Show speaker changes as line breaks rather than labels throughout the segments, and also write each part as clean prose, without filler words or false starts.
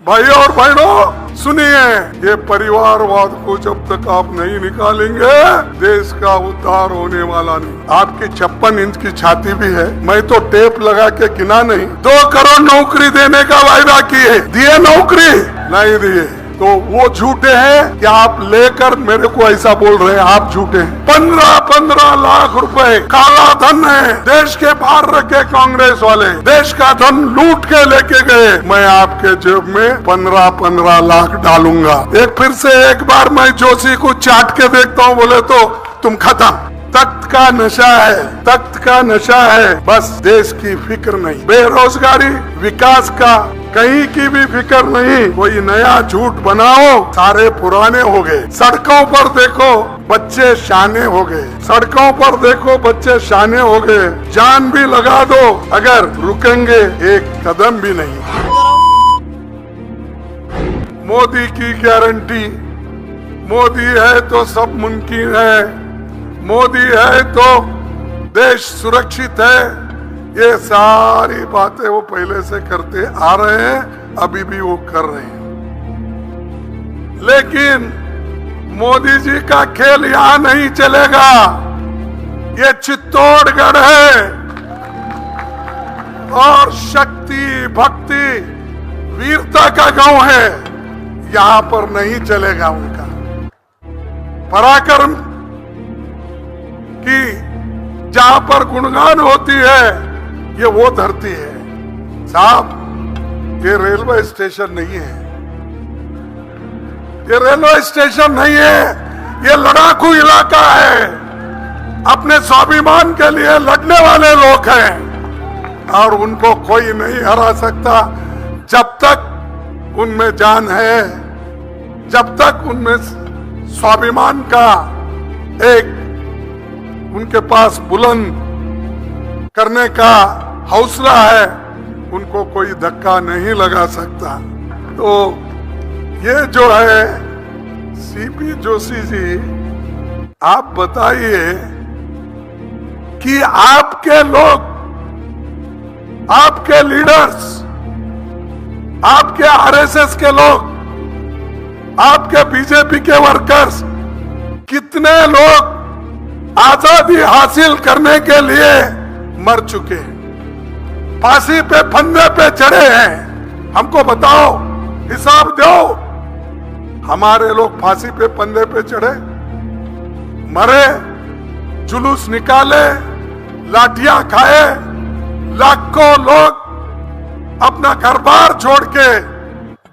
भाइयों और बहनों सुनिए, ये परिवारवाद को जब तक आप नहीं निकालेंगे देश का उद्धार होने वाला नहीं। आपकी 56 इंच की छाती भी है, मैं तो टेप लगा के गिना नहीं। 2 करोड़ नौकरी देने का वायदा किए, दिए नौकरी नहीं दिए, तो वो झूठे हैं कि आप लेकर मेरे को ऐसा बोल रहे हैं, आप झूठे हैं। 15 लाख रुपए काला धन है, देश के बाहर रखे कांग्रेस वाले, देश का धन लूट के लेके गए। मैं आपके जेब में 15 लाख डालूंगा। फिर से एक बार मैं जोशी को चाट के देखता हूँ, बोले तो तुम खत्म। तख्त का नशा है, तख्त का नशा है, बस देश की फिक्र नहीं, बेरोजगारी, विकास का कहीं की भी फिक्र नहीं। कोई नया झूठ बनाओ, सारे पुराने हो गए। सड़कों पर देखो बच्चे शाने हो गए, सड़कों पर देखो बच्चे शाने हो गए। जान भी लगा दो, अगर रुकेंगे एक कदम भी नहीं। मोदी की गारंटी, मोदी है तो सब मुमकिन है, मोदी है तो देश सुरक्षित है। ये सारी बातें वो पहले से करते आ रहे हैं, अभी भी वो कर रहे हैं। लेकिन मोदी जी का खेल यहां नहीं चलेगा। ये चित्तौड़गढ़ है और शक्ति, भक्ति, वीरता का गांव है, यहां पर नहीं चलेगा उनका। पराक्रम की जहां पर गुणगान होती है, ये वो धरती है। साहब, ये रेलवे स्टेशन नहीं है, ये रेलवे स्टेशन नहीं है, ये लड़ाकू इलाका है। अपने स्वाभिमान के लिए लड़ने वाले लोग हैं और उनको कोई नहीं हरा सकता जब तक उनमें जान है, जब तक उनमें स्वाभिमान का एक उनके पास बुलंद करने का हौसला है, उनको कोई धक्का नहीं लगा सकता। तो ये जो है सीपी जोशी जी, आप बताइए कि आपके लोग, आपके लीडर्स, आपके आरएसएस के लोग, आपके बीजेपी के वर्कर्स, कितने लोग आजादी हासिल करने के लिए मर चुके हैं, फांसी पे फंदे पे चढ़े हैं। हमको बताओ, हिसाब दो। हमारे लोग फांसी पे फंदे पे चढ़े, मरे, जुलूस निकाले, लाठियां खाए, लाखों लोग अपना घर बार छोड़ के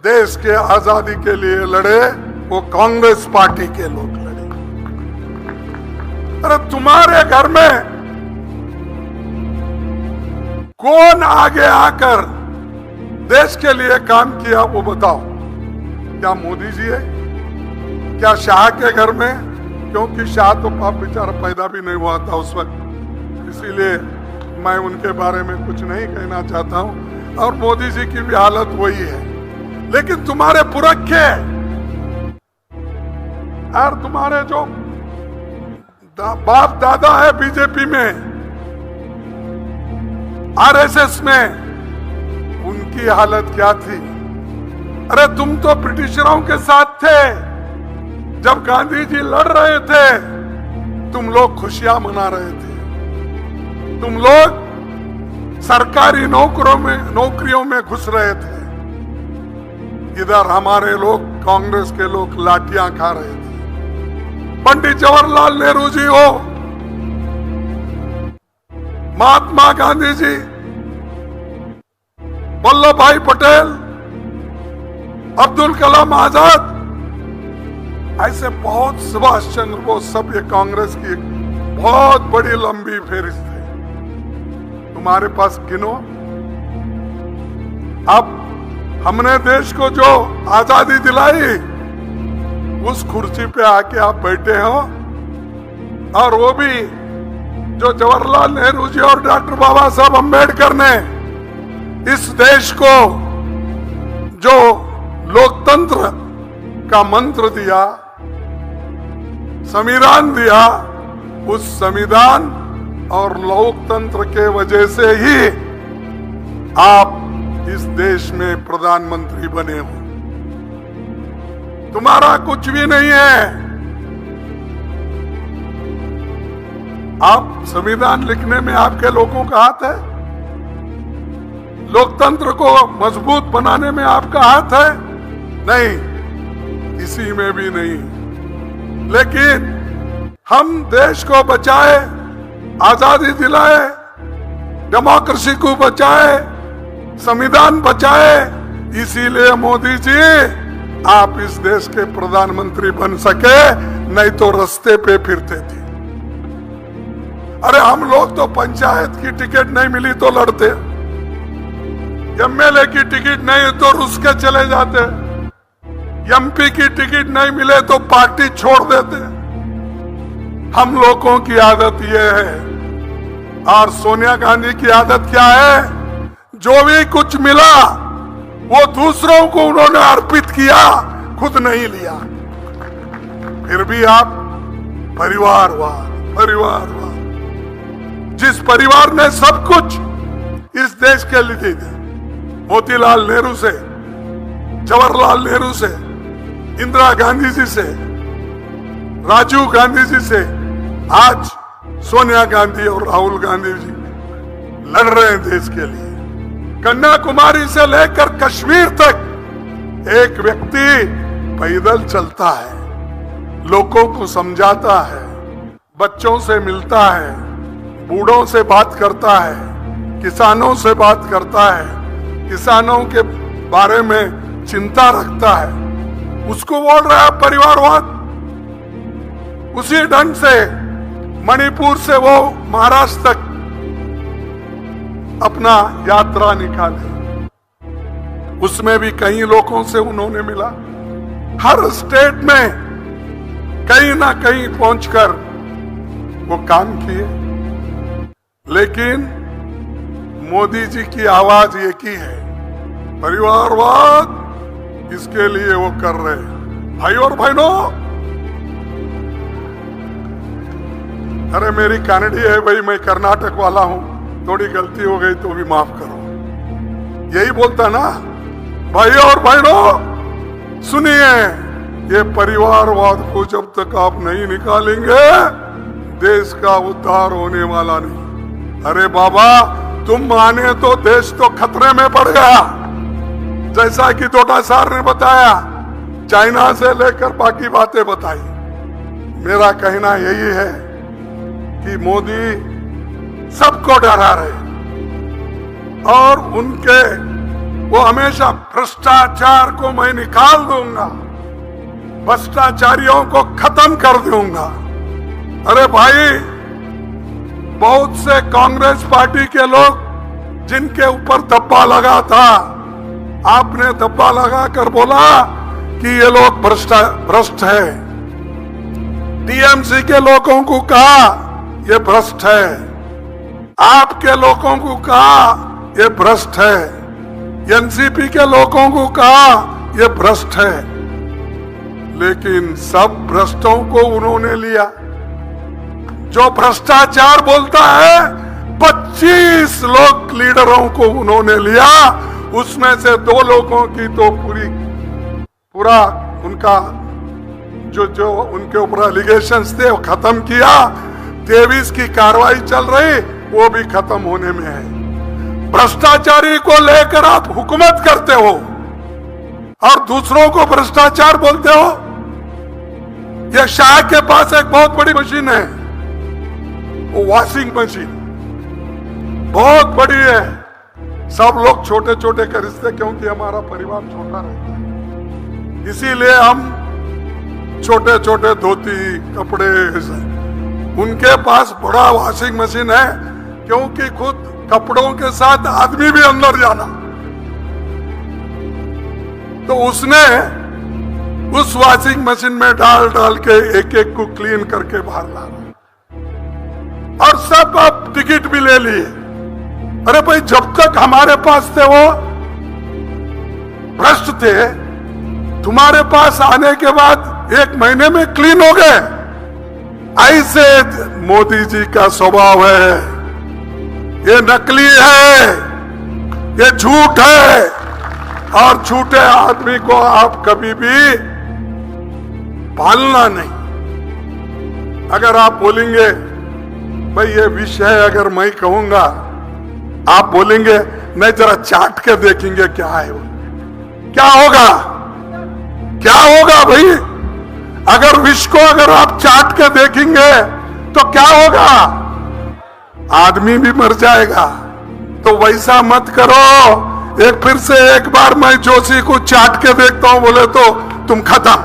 देश के आजादी के लिए लड़े। वो कांग्रेस पार्टी के लोग लड़े। अरे तुम्हारे घर में कौन आगे आकर देश के लिए काम किया, वो बताओ। क्या मोदी जी है? क्या शाह के घर में? क्योंकि शाह तो पाप बेचारा पैदा भी नहीं हुआ था उस वक्त, इसीलिए मैं उनके बारे में कुछ नहीं कहना चाहता हूं। और मोदी जी की भी हालत वही है। लेकिन तुम्हारे पुरखे और तुम्हारे जो बाप दादा है बीजेपी में, आरएसएस में, उनकी हालत क्या थी? अरे तुम तो ब्रिटिशरों के साथ थे जब गांधी जी लड़ रहे थे, तुम लोग खुशियां मना रहे थे, तुम लोग सरकारी नौकरियों में घुस रहे थे। इधर हमारे लोग, कांग्रेस के लोग लाठियां खा रहे थे। पंडित जवाहरलाल नेहरू जी हो, महात्मा गांधी जी, वल्लभ भाई पटेल, अब्दुल कलाम आजाद, ऐसे बहुत, सुभाष चंद्र बोस, सब ये कांग्रेस की एक बहुत बड़ी लंबी फेहरिस्त है। तुम्हारे पास गिनो। अब हमने देश को जो आजादी दिलाई, उस कुर्सी पे आके आप बैठे हो, और वो भी जो जवाहरलाल नेहरू जी और डॉक्टर बाबा साहब अम्बेडकर ने इस देश को जो लोकतंत्र का मंत्र दिया, संविधान दिया, उस संविधान और लोकतंत्र के वजह से ही आप इस देश में प्रधानमंत्री बने हो। तुम्हारा कुछ भी नहीं है। आप संविधान लिखने में आपके लोगों का हाथ है, लोकतंत्र को मजबूत बनाने में आपका हाथ है? नहीं, किसी में भी नहीं। लेकिन हम देश को बचाए, आजादी दिलाए, डेमोक्रेसी को बचाए, संविधान बचाए, इसीलिए मोदी जी आप इस देश के प्रधानमंत्री बन सके, नहीं तो रास्ते पे फिरते थे। अरे हम लोग तो पंचायत की टिकट नहीं मिली तो लड़ते, एमएलए की टिकट नहीं तो रुस के चले जाते, एमपी की टिकट नहीं मिले तो पार्टी छोड़ देते। हम लोगों की आदत यह है, और सोनिया गांधी की आदत क्या है? जो भी कुछ मिला वो दूसरों को उन्होंने अर्पित किया, खुद नहीं लिया। फिर भी आप परिवारवाद, जिस परिवार ने सब कुछ इस देश के लिए दिया, मोतीलाल नेहरू से, जवाहरलाल नेहरू से, इंदिरा गांधी जी से, राजीव गांधी जी से, आज सोनिया गांधी और राहुल गांधी जी लड़ रहे हैं देश के लिए। कन्याकुमारी से लेकर कश्मीर तक एक व्यक्ति पैदल चलता है, लोगों को समझाता है, बच्चों से मिलता है, बूढ़ों से बात करता है, किसानों से बात करता है, किसानों के बारे में चिंता रखता है, उसको बोल रहा है परिवारवाद। उसी ढंग से मणिपुर से वो महाराष्ट्र तक अपना यात्रा निकाले, उसमें भी कई लोगों से उन्होंने मिला। हर स्टेट में कहीं ना कहीं पहुंचकर वो काम किए। लेकिन मोदी जी की आवाज एक ही है, परिवारवाद, इसके लिए वो कर रहे हैं। भाई और बहनों, अरे मेरी कनाडी है भाई, मैं कर्नाटक वाला हूं, थोड़ी गलती हो गई तो भी माफ करो, यही बोलता ना। भाई और बहनों सुनिए, ये परिवारवाद को जब तक आप नहीं निकालेंगे, देश का उद्धार होने वाला नहीं। अरे बाबा, तुम माने तो देश तो खतरे में पड़ गया। जैसा कि तोटा सार ने बताया, चाइना से लेकर बाकी बातें बताई। मेरा कहना यही है कि मोदी सबको डरा रहे, और उनके वो हमेशा भ्रष्टाचार को मैं निकाल दूंगा, भ्रष्टाचारियों को खत्म कर दूंगा। अरे भाई, बहुत से कांग्रेस पार्टी के लोग जिनके ऊपर धब्बा लगा था, आपने धब्बा लगाकर बोला कि ये लोग भ्रष्ट है। टीएमसी के लोगों को कहा ये भ्रष्ट है, आपके लोगों को कहा ये भ्रष्ट है, एनसीपी के लोगों को कहा ये भ्रष्ट है। लेकिन सब भ्रष्टों को उन्होंने लिया। जो भ्रष्टाचार बोलता है, 25 लोग लीडरों को उन्होंने लिया, उसमें से 2 लोगों की तो पूरा उनका जो उनके ऊपर एलिगेशंस थे वो खत्म किया। 23 की कार्रवाई चल रही, वो भी खत्म होने में है। भ्रष्टाचारी को लेकर आप हुकूमत करते हो और दूसरों को भ्रष्टाचार बोलते हो। ये शाह के पास एक बहुत बड़ी मशीन है, वो वॉशिंग मशीन बहुत बड़ी है। सब लोग छोटे छोटे खरीदते क्योंकि हमारा परिवार छोटा रहता है, इसीलिए हम छोटे छोटे धोती कपड़े, उनके पास बड़ा वॉशिंग मशीन है क्योंकि खुद कपड़ों के साथ आदमी भी अंदर जाना। तो उसने उस वॉशिंग मशीन में डाल डाल के एक एक को क्लीन करके बाहर ला रहा, और सब अब टिकट भी ले लिए। अरे भाई, जब तक हमारे पास थे वो भ्रष्ट थे, तुम्हारे पास आने के बाद 1 महीने में क्लीन हो गए। ऐसे मोदी जी का स्वभाव है। ये नकली है, ये झूठ है, और झूठे आदमी को आप कभी भी पालना नहीं। अगर आप बोलेंगे भाई ये विषय अगर मैं कहूंगा, आप बोलेंगे नहीं जरा चाट के देखेंगे क्या है वो, क्या होगा, क्या होगा भाई? अगर विष को अगर आप चाट के देखेंगे तो क्या होगा? आदमी भी मर जाएगा। तो वैसा मत करो। फिर से एक बार मैं जोशी को चाट के देखता हूं बोले तो तुम खत्म।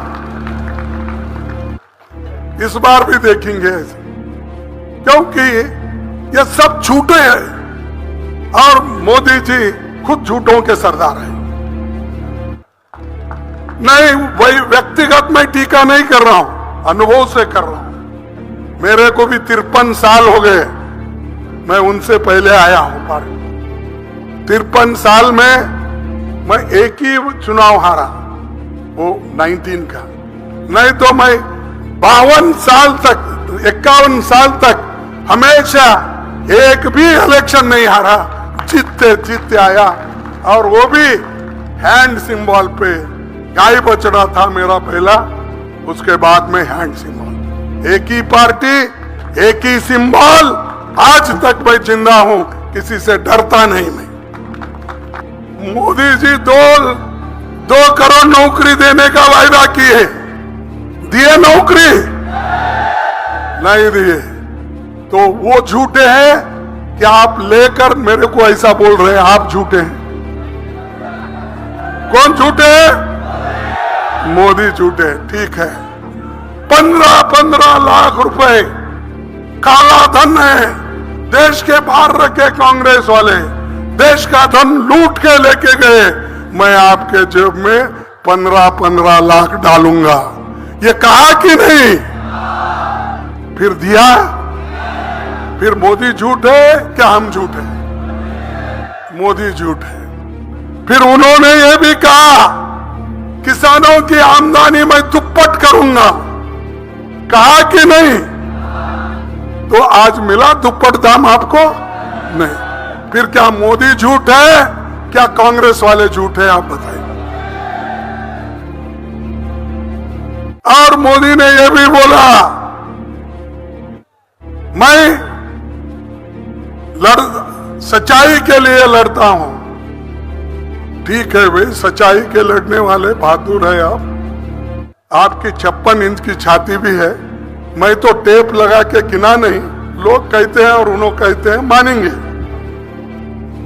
इस बार भी देखेंगे, क्योंकि ये सब झूठे हैं और मोदी जी खुद झूठों के सरदार हैं। नहीं, वही व्यक्तिगत मैं टीका नहीं कर रहा हूं, अनुभव से कर रहा हूं। मेरे को भी 53 साल हो गए, मैं उनसे पहले आया हूं पार्टी। 53 साल में मैं एक ही चुनाव हारा, वो 19 का। नहीं तो मैं 52 साल तक, 51 साल तक हमेशा एक भी इलेक्शन नहीं हारा, जीतते जीतते आया। और वो भी हैंड सिंबल पे, गाय बछड़ा था मेरा पहला, उसके बाद में हैंड सिंबल। एक ही पार्टी, एक ही सिंबल, आज तक मैं जिंदा हूं, किसी से डरता नहीं मैं। मोदी जी 2 करोड़ नौकरी देने का वायदा किए, दिए नौकरी? नहीं दिए। तो वो झूठे हैं कि आप लेकर मेरे को ऐसा बोल रहे हैं, आप झूठे हैं। कौन झूठे हैं? मोदी झूठे। ठीक है, 15 लाख रुपए काला धन है, देश के बाहर रखे कांग्रेस वाले, देश का धन लूट के लेके गए। मैं आपके जेब में 15 लाख डालूंगा, ये कहा कि नहीं? फिर दिया? फिर मोदी झूठ है क्या हम झूठ है? मोदी झूठ है। फिर उन्होंने ये भी कहा किसानों की आमदनी मैं दुप्पट करूंगा, कहा कि नहीं? तो आज मिला दुप्पट दाम आपको? नहीं। फिर क्या मोदी झूठ है, क्या कांग्रेस वाले झूठ है? आप बताइए। और मोदी ने यह भी बोला मैं सच्चाई के लिए लड़ता हूं। ठीक है भाई, सच्चाई के लड़ने वाले बहादुर है आप। आपकी 56 इंच की छाती भी है। मैं तो टेप लगा के गिना नहीं, लोग कहते हैं और उन्होंने कहते हैं, मानेंगे।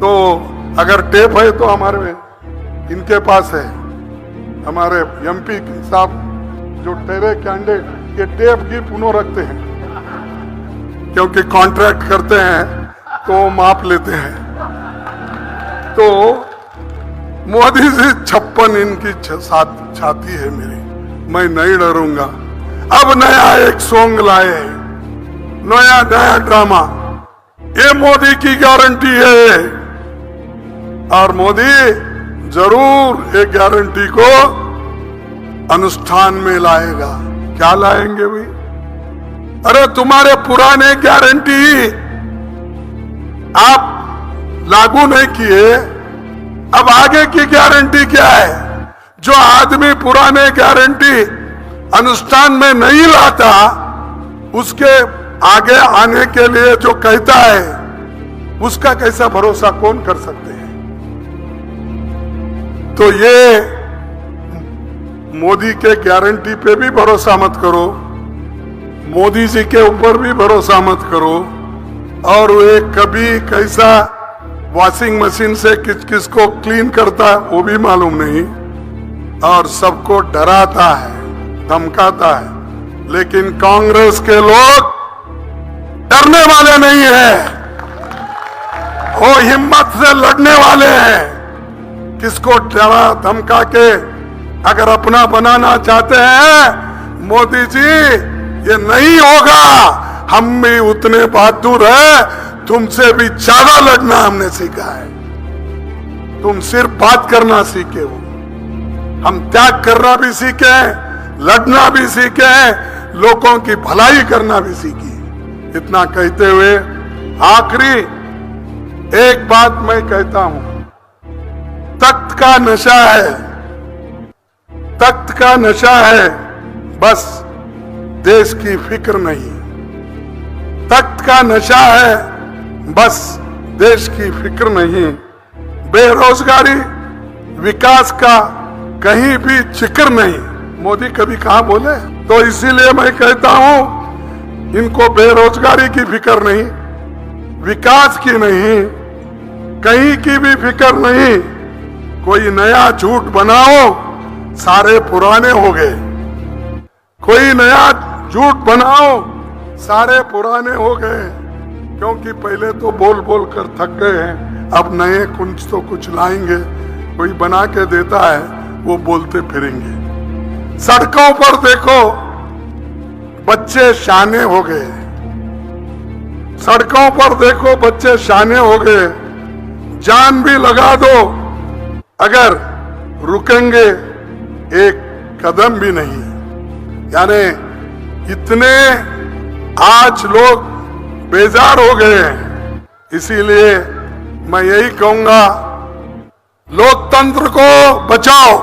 तो अगर टेप है तो हमारे इनके पास है, हमारे एमपी साहब जो तेरे कैंडिडेट ये टेप की पुनः रखते हैं, क्योंकि कॉन्ट्रैक्ट करते हैं तो माप लेते हैं। तो मोदी जी 56 इंच की छाती है मेरी, मैं नहीं डरूंगा। अब नया एक सॉन्ग लाए, नया ड्रामा, ये मोदी की गारंटी है। और मोदी जरूर एक गारंटी को अनुष्ठान में लाएगा। क्या लाएंगे भाई? अरे तुम्हारे पुराने गारंटी आप लागू नहीं किए, अब आगे की गारंटी क्या है? जो आदमी पुराने गारंटी अनुष्ठान में नहीं लाता, उसके आगे आने के लिए जो कहता है, उसका कैसा भरोसा कौन कर सकते हैं? तो ये मोदी के गारंटी पे भी भरोसा मत करो, मोदी जी के ऊपर भी भरोसा मत करो। और वे कभी कैसा वॉशिंग मशीन से किस किस को क्लीन करता है वो भी मालूम नहीं, और सबको डराता है, धमकाता है। लेकिन कांग्रेस के लोग डरने वाले नहीं है, वो हिम्मत से लड़ने वाले हैं। किसको डरा धमका के अगर अपना बनाना चाहते हैं, मोदी जी ये नहीं होगा। हम भी उतने बहादुर हैं, तुमसे भी ज्यादा लड़ना हमने सीखा है। तुम सिर्फ बात करना सीखे हो, हम त्याग करना भी सीखे, लड़ना भी सीखे, लोगों की भलाई करना भी सीखी। इतना कहते हुए आखिरी एक बात मैं कहता हूं, तख्त का नशा है, तख्त का नशा है, बस देश की फिक्र नहीं। तख्त का नशा है, बस देश की फिक्र नहीं। बेरोजगारी, विकास का कहीं भी जिक्र नहीं। मोदी कभी कहा बोले? तो इसीलिए मैं कहता हूं, इनको बेरोजगारी की फिक्र नहीं, विकास की नहीं, कहीं की भी फिक्र नहीं। कोई नया झूठ बनाओ, सारे पुराने हो गए। कोई नया झूठ बनाओ, सारे पुराने हो गए। क्योंकि पहले तो बोल बोल कर थक गए हैं, अब नए कुछ तो कुछ लाएंगे। कोई बना के देता है, वो बोलते फिरेंगे। सड़कों पर देखो, बच्चे शाने हो गए। सड़कों पर देखो, बच्चे शाने हो गए। जान भी लगा दो, अगर रुकेंगे एक कदम भी नहीं। यानी इतने आज लोग बेजार हो गए हैं। इसीलिए मैं यही कहूंगा, लोकतंत्र को बचाओ।